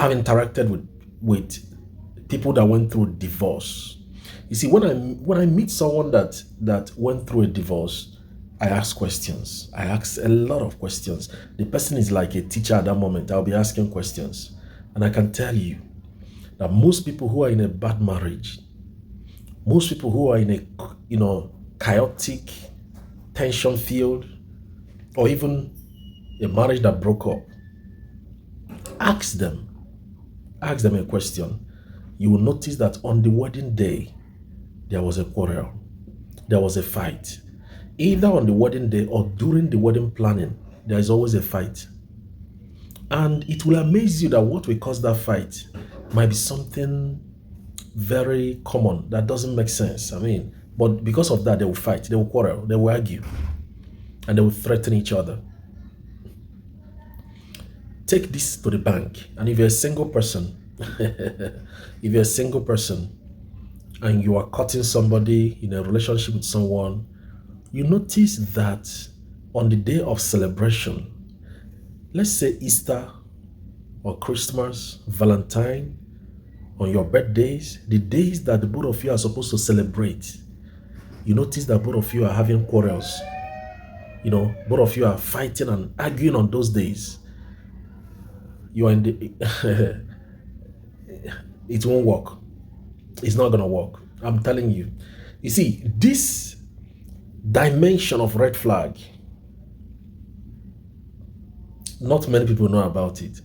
I've interacted with people that went through divorce. You see, when I meet someone that went through a divorce, I ask questions. I ask a lot of questions. The person is like a teacher at that moment. I'll be asking questions. And I can tell you that most people who are in a bad marriage, most people who are in a chaotic, tension filled, or even a marriage that broke up, ask them a question. You will notice that on the wedding day, there was a quarrel, there was a fight. Either on the wedding day or during the wedding planning, there is always a fight. And it will amaze you that what will cause that fight might be something very common that doesn't make sense. I mean, but because of that, they will fight, they will quarrel, they will argue, and they will threaten each other. Take this to the bank, and if you're a single person, if you're a single person and you are cutting somebody in a relationship with someone, you notice that on the day of celebration, let's say Easter or Christmas, Valentine, on your birthdays, the days that the both of you are supposed to celebrate, you notice that both of you are having quarrels. Both of you are fighting and arguing on those days. You are in the it won't work. It's not gonna work. I'm telling you. You see, this dimension of red flag, not many people know about it.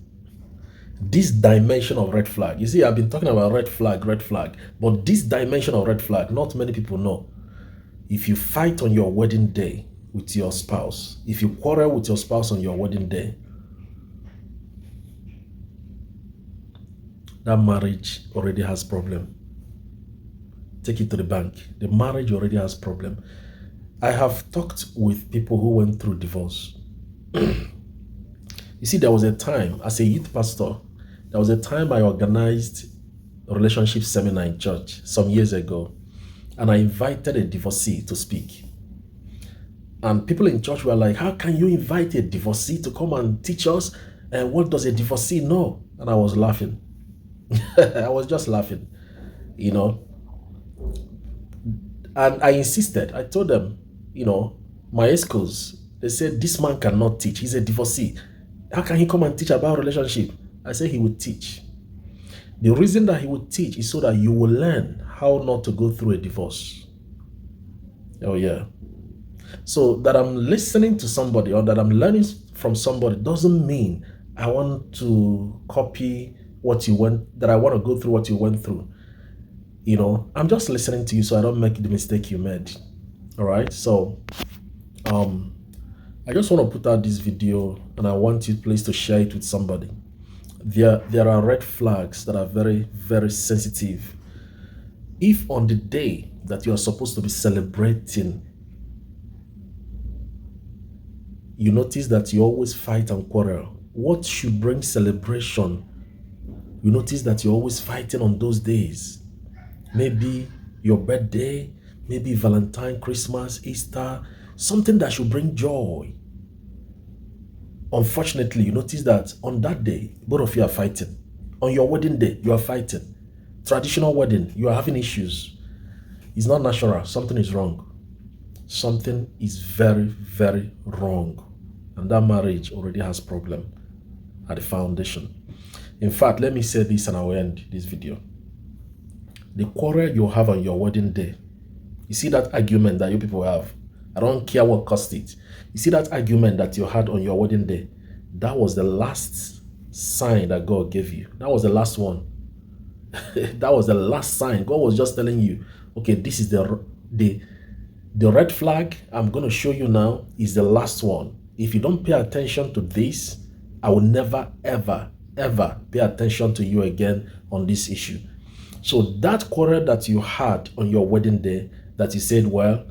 This dimension of red flag. You see, I've been talking about red flag, but this dimension of red flag, not many people know. If you fight on your wedding day with your spouse, if you quarrel with your spouse on your wedding day, that marriage already has problem. Take it to the bank. The marriage already has problem. I have talked with people who went through divorce. You see, there was a time, as a youth pastor, there was a time I organized a relationship seminar in church some years ago, and I invited a divorcee to speak. And people in church were like, how can you invite a divorcee to come and teach us? And what does a divorcee know? And I was laughing. I was just laughing, And I insisted. I told them, my schools, they said, this man cannot teach. He's a divorcee. How can he come and teach about relationship? I said he would teach. The reason that he would teach is so that you will learn how not to go through a divorce. Oh, yeah. So that I'm listening to somebody or that I'm learning from somebody doesn't mean I want to copy what you went, that I want to go through what you went through. I'm just listening to you so I don't make the mistake you made. All right. So, I just want to put out this video and I want you please to share it with somebody. There are red flags that are very, very sensitive. If on the day that you are supposed to be celebrating, you notice that you always fight and quarrel, what should bring celebration? You notice that you're always fighting on those days. Maybe your birthday, maybe Valentine, Christmas, Easter, something that should bring joy. Unfortunately, you notice that on that day, both of you are fighting. On your wedding day, you are fighting. Traditional wedding, you are having issues. It's not natural. Something is wrong. Something is very, very wrong. And that marriage already has problem at the foundation. In fact, let me say this and I will end this video. The quarrel you have on your wedding day, you see that argument that you people have, I don't care what cost it. You see that argument that you had on your wedding day, that was the last sign that God gave you. That was the last one. That was the last sign. God was just telling you, okay, this is the red flag I'm going to show you now is the last one. If you don't pay attention to this, I will never, ever, ever pay attention to you again on this issue. So that quarrel that you had on your wedding day, that you said, well,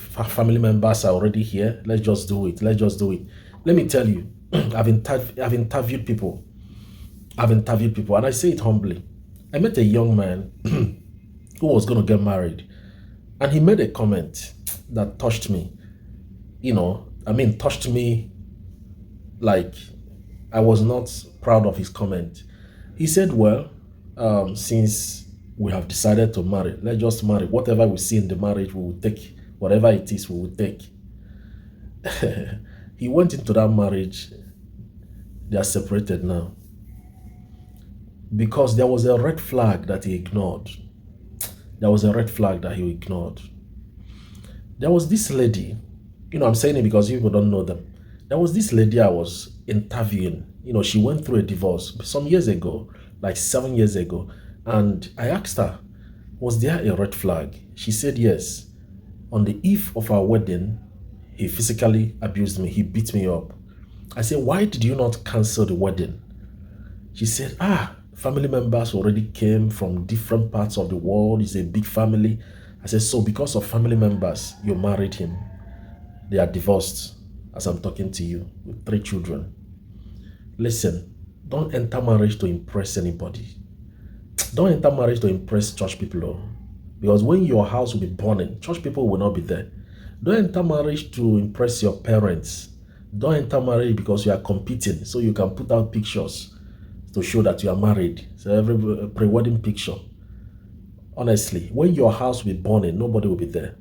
family members are already here, let's just do it. Let me tell you, I've interviewed people, and I say it humbly. I met a young man who was going to get married, and he made a comment that touched me. Touched me like I was not proud of his comment. He said, well, since we have decided to marry, let's just marry. Whatever we see in the marriage, we will take. Whatever it is, we will take. He went into that marriage. They are separated now because there was a red flag that he ignored. There was a red flag that he ignored. There was this lady, I'm saying it because people don't know them. There was this lady I was interviewing. She went through a divorce some years ago, like 7 years ago. And I asked her, was there a red flag? She said yes. On the eve of our wedding, he physically abused me. He beat me up. I said, why did you not cancel the wedding? She said, family members already came from different parts of the world. It's a big family. I said, so because of family members, you married him. They are divorced as I'm talking to you with 3 children. Listen, don't enter marriage to impress anybody. Don't enter marriage to impress church people. Because when your house will be burning, church people will not be there. Don't enter marriage to impress your parents. Don't enter marriage because you are competing so you can put out pictures to show that you are married. So every pre-wedding picture. Honestly, when your house will be burning, nobody will be there.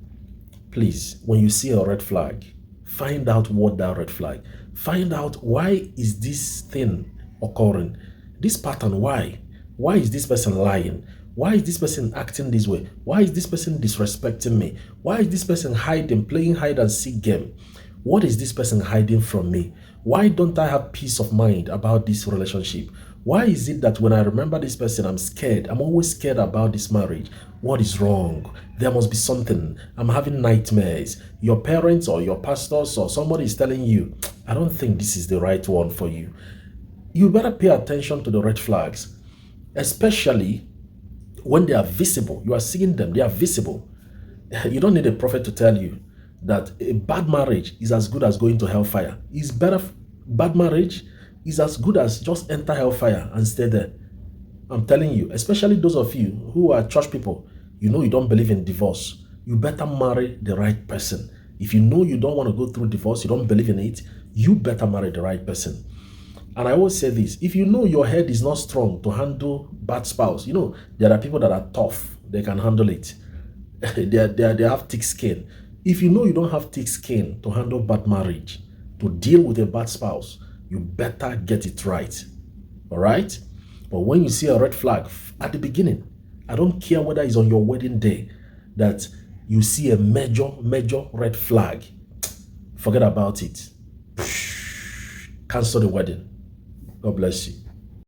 Please, when you see a red flag, find out what that red flag. Find out why is this thing occurring. This pattern, why? Why is this person lying? Why is this person acting this way? Why is this person disrespecting me? Why is this person hiding, playing hide and seek game? What is this person hiding from me? Why don't I have peace of mind about this relationship? Why is it that when I remember this person, I'm scared? I'm always scared about this marriage. What is wrong? There must be something. I'm having nightmares. Your parents or your pastors or somebody is telling you, I don't think this is the right one for you. You better pay attention to the red flags, especially when they are visible. You are seeing them, they are visible. You don't need a prophet to tell you that a bad marriage is as good as going to hellfire. It's better, bad marriage is as good as just enter hellfire and stay there. I'm telling you, especially those of you who are church people, you don't believe in divorce. You better marry the right person. If you know you don't want to go through divorce, you don't believe in it, you better marry the right person. And I always say this, if you know your head is not strong to handle bad spouse, there are people that are tough, they can handle it. they have thick skin. If you know you don't have thick skin to handle bad marriage, to deal with a bad spouse, you better get it right. All right? But when you see a red flag at the beginning, I don't care whether it's on your wedding day, that you see a major red flag, forget about it. Cancel the wedding. God bless you.